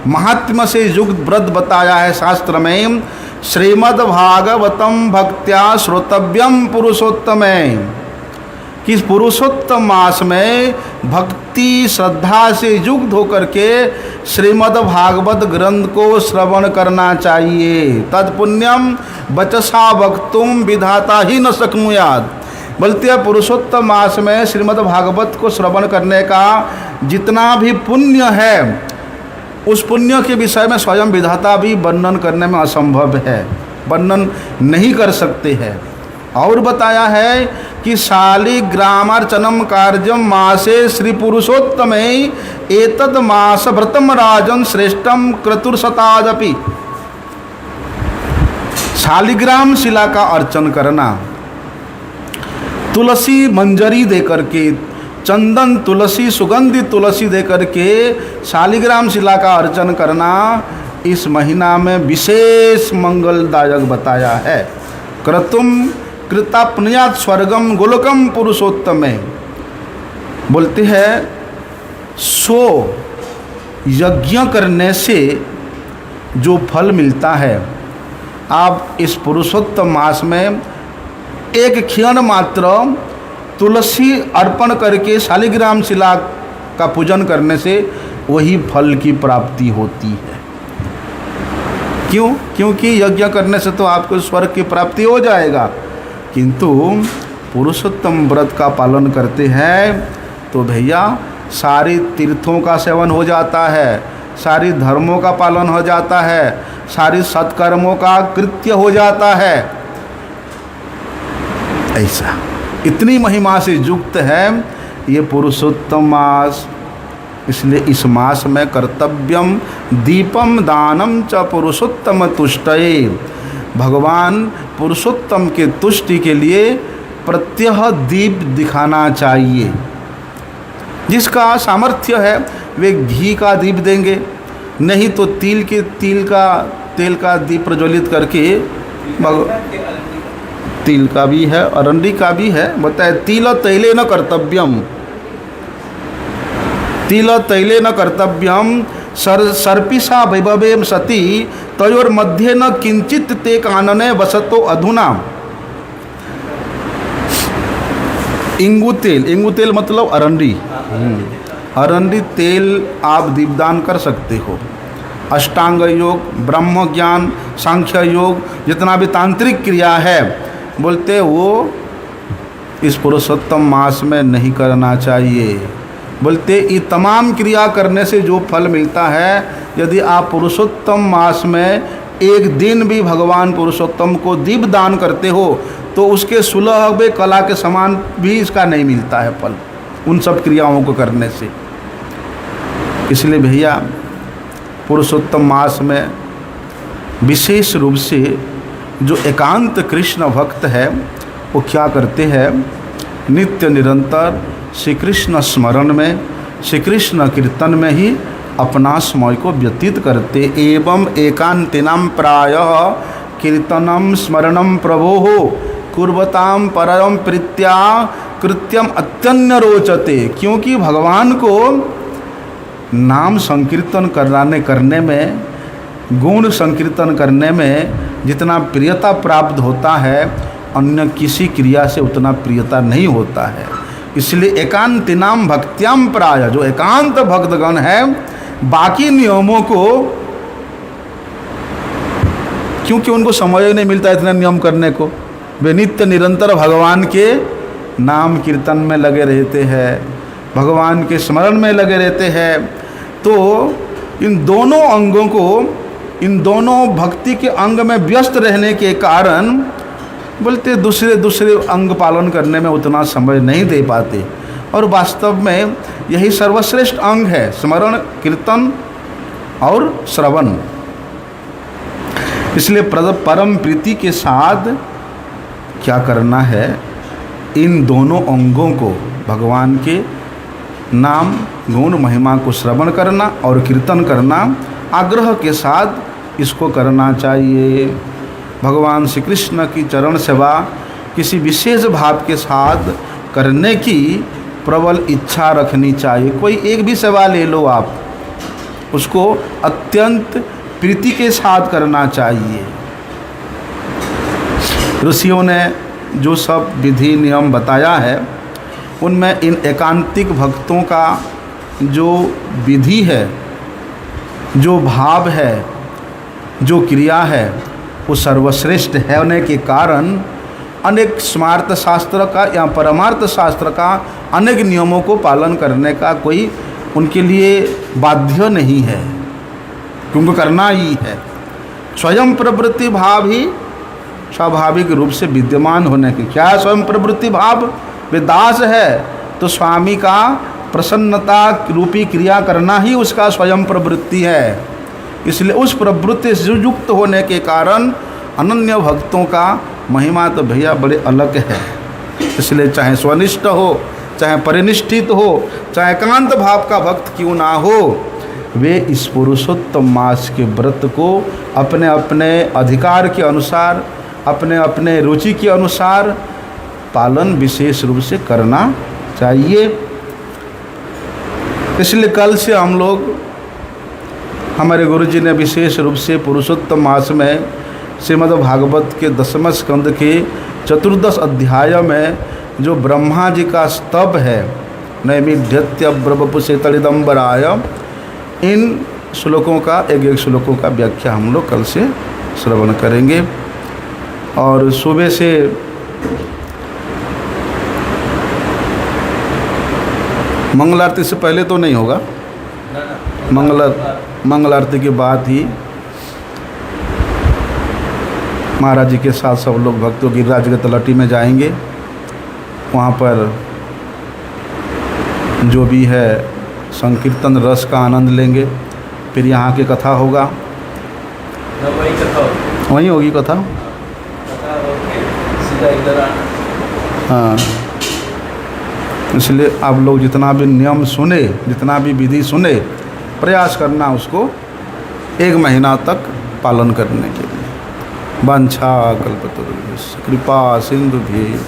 महात्म्य से युक्त व्रत बताया है शास्त्र में, श्रीमद् भागवतम भक्त्या श्रोतव्यम पुरुषोत्तम। कि पुरुषोत्तम मास में भक्ति श्रद्धा से युक्त होकर के श्रीमद् भागवत ग्रंथ को श्रवण करना चाहिए। तत्पुण्यम वचसा वक्तुम विधाता ही न शक्नुयात्। बोलते हैं पुरुषोत्तम मास में श्रीमद् भागवत को श्रवण करने का जितना भी पुण्य है, उस पुण्य के विषय में स्वयं विधाता भी वर्णन करने में असंभव है, वर्णन नहीं कर सकते हैं। और बताया है कि शालिग्रामार्चनम कार्यम मासे श्री पुरुषोत्तम एतद मास व्रतम राजन श्रेष्ठम क्रतुर्शतादपि। शालिग्राम शिला का अर्चन करना, तुलसी मंजरी दे करके, चंदन तुलसी सुगंधित तुलसी दे करके शालिग्राम शिला का अर्चन करना इस महीना में विशेष मंगलदायक बताया है। क्रतुम कृतापनुयात् स्वर्गम गोलोकम पुरुषोत्तम। बोलते हैं सो यज्ञ करने से जो फल मिलता है, आप इस पुरुषोत्तम मास में एक क्षण मात्र तुलसी अर्पण करके शालिग्राम शिला का पूजन करने से वही फल की प्राप्ति होती है। क्यों? क्योंकि यज्ञ करने से तो आपको स्वर्ग की प्राप्ति हो जाएगा, किंतु पुरुषोत्तम व्रत का पालन करते हैं तो भैया सारी तीर्थों का सेवन हो जाता है, सारी धर्मों का पालन हो जाता है, सारी सत्कर्मों का कृत्य हो जाता है। ऐसा इतनी महिमा से युक्त है ये पुरुषोत्तम मास। इसलिए इस मास में कर्तव्यम दीपम दानम च पुरुषोत्तम तुष्टये। भगवान पुरुषोत्तम के तुष्टि के लिए प्रत्यह दीप दिखाना चाहिए। जिसका सामर्थ्य है वे घी का दीप देंगे, नहीं तो तेल का दीप प्रज्वलित करके, तिल का भी है, अरंडी का भी है। बताए तिल तैले न कर्तव्यम, तिल तैले न कर्तव्यम सर्पिषा वैभवे सती तयोर मध्य न किंचित ते कानने वसतो अधुना। इंगु तेल मतलब अरंडी, अरंडी तेल आप दीपदान कर सकते हो। अष्टांग योग, ब्रह्म ज्ञान, सांख्य योग, जितना भी तांत्रिक क्रिया है, बोलते वो इस पुरुषोत्तम मास में नहीं करना चाहिए। बोलते ये तमाम क्रिया करने से जो फल मिलता है, यदि आप पुरुषोत्तम मास में एक दिन भी भगवान पुरुषोत्तम को दीप दान करते हो तो उसके सुलभ कला के समान भी इसका नहीं मिलता है फल, उन सब क्रियाओं को करने से। इसलिए भैया पुरुषोत्तम मास में विशेष रूप से जो एकांत कृष्ण भक्त है वो क्या करते हैं, नित्य निरंतर श्री कृष्ण स्मरण में, श्री कृष्ण कीर्तन में ही अपना समय को व्यतीत करते। एवं एकांतिनाम प्रायः कीर्तनम स्मरणम प्रभोः कुर्वताम परम प्रीत्या कृत्यम अत्यन्य रोचते। क्योंकि भगवान को नाम संकीर्तन करने में, गुण संकीर्तन करने में जितना प्रियता प्राप्त होता है, अन्य किसी क्रिया से उतना प्रियता नहीं होता है। इसलिए एकांतिनाम भक्त्याम प्राय, जो एकांत भक्तगण है, बाकी नियमों को, क्योंकि उनको समय नहीं मिलता इतना नियम करने को, वे नित्य निरंतर भगवान के नाम कीर्तन में लगे रहते हैं, भगवान के स्मरण में लगे रहते हैं। तो इन दोनों अंगों को, इन दोनों भक्ति के अंग में व्यस्त रहने के कारण बोलते दूसरे अंग पालन करने में उतना समय नहीं दे पाते। और वास्तव में यही सर्वश्रेष्ठ अंग है, स्मरण, कीर्तन और श्रवण। इसलिए परम प्रीति के साथ क्या करना है, इन दोनों अंगों को, भगवान के नाम गुण महिमा को श्रवण करना और कीर्तन करना, आग्रह के साथ इसको करना चाहिए। भगवान श्री कृष्ण की चरण सेवा किसी विशेष भाव के साथ करने की प्रबल इच्छा रखनी चाहिए। कोई एक भी सेवा ले लो आप, उसको अत्यंत प्रीति के साथ करना चाहिए। ऋषियों ने जो सब विधि नियम बताया है उनमें इन एकांतिक भक्तों का जो विधि है, जो भाव है, जो क्रिया है, वो सर्वश्रेष्ठ है होने के कारण अनेक स्मार्थ शास्त्र का या परमार्थ शास्त्र का अनेक नियमों को पालन करने का कोई उनके लिए बाध्य नहीं है, क्योंकि करना ही है। स्वयं प्रवृत्ति भाव ही स्वाभाविक रूप से विद्यमान होने की, क्या स्वयं प्रवृत्ति भाव? वे दास है तो स्वामी का प्रसन्नता रूपी क्रिया करना ही उसका स्वयं प्रवृत्ति है। इसलिए उस प्रवृत्ति से युक्त होने के कारण अनन्य भक्तों का महिमा तो भैया बड़े अलग है। इसलिए चाहे स्वनिष्ठ हो, चाहे परिनिष्ठित हो, चाहे एकांत भाव का भक्त क्यों ना हो, वे इस पुरुषोत्तम मास के व्रत को अपने अपने अधिकार के अनुसार, अपने अपने रुचि के अनुसार पालन विशेष रूप से करना चाहिए। इसलिए कल से हम लोग, हमारे गुरुजी ने विशेष रूप से पुरुषोत्तम मास में श्रीमद् भागवत के 10वें स्कंद के 14 अध्याय में जो ब्रह्मा जी का स्तव है, नैमिध्यत्य ब्रवपुषे तड़िदम्बराय, इन श्लोकों का एक श्लोकों का व्याख्या हम लोग कल से श्रवण करेंगे। और सुबह से मंगल आरती से पहले तो नहीं होगा, मंगल आरती के बाद ही महाराज जी के साथ सब लोग भक्तों गिरिराज के तलहटी में जाएंगे। वहाँ पर जो भी है संकीर्तन रस का आनंद लेंगे। फिर यहाँ की कथा होगा, वहीं होगी कथा। हाँ, इसलिए आप लोग जितना भी नियम सुने, जितना भी विधि सुने, प्रयास करना उसको 1 महीना तक पालन करने के लिए। वांछा कल्पतरुभ्यश्च कृपा सिंधुभ्यैव